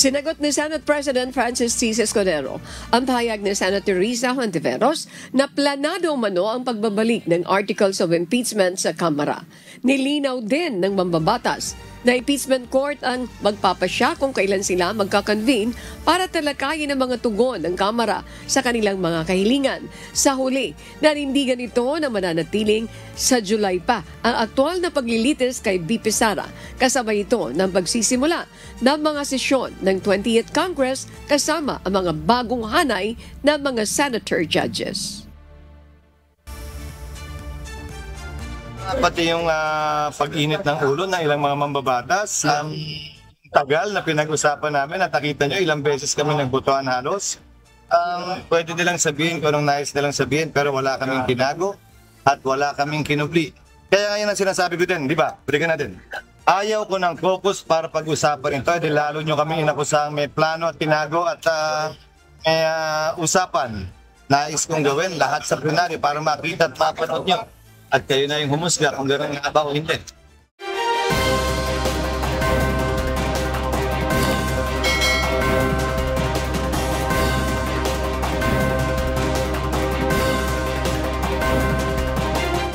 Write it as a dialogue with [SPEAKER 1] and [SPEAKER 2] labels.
[SPEAKER 1] Sinagot ni Senate President Francis C. Escudero ang pahayag ni Senator Risa Hontiveros na planado umano ang pagbabalik ng Articles of Impeachment sa Kamara. Nilinaw din ng mambabatas na impeachment court ang magpapasya kung kailan sila magkakonvene para talakayin ang mga tugon ng Kamara sa kanilang mga kahilingan. Sa huli, nanindigan ito na mananatiling sa July pa ang aktual na paglilitis kay BP Sara. Kasabay ito ng pagsisimula ng mga sesyon ng 20th Congress kasama ang mga bagong hanay ng mga senator judges.
[SPEAKER 2] Pati yung pag-init ng ulo ng ilang mga mambabatas, tagal na pinag-usapan namin at nakita nyo ilang beses kami nagbotohan halos. Pwede nilang sabihin kung anong nais nilang sabihin pero wala kaming tinago at wala kaming kinubli. Kaya ngayon ang sinasabi ko din, di ba? Balikan natin. Ayaw ko ng focus para pag-usapan ito, di lalo nyo kami inakusang may plano at tinago at may usapan. Nais kong gawin lahat sa plenaryo para makita at mapanood nyo. At kayo na yung humusga kung gano'n nga ba o hindi.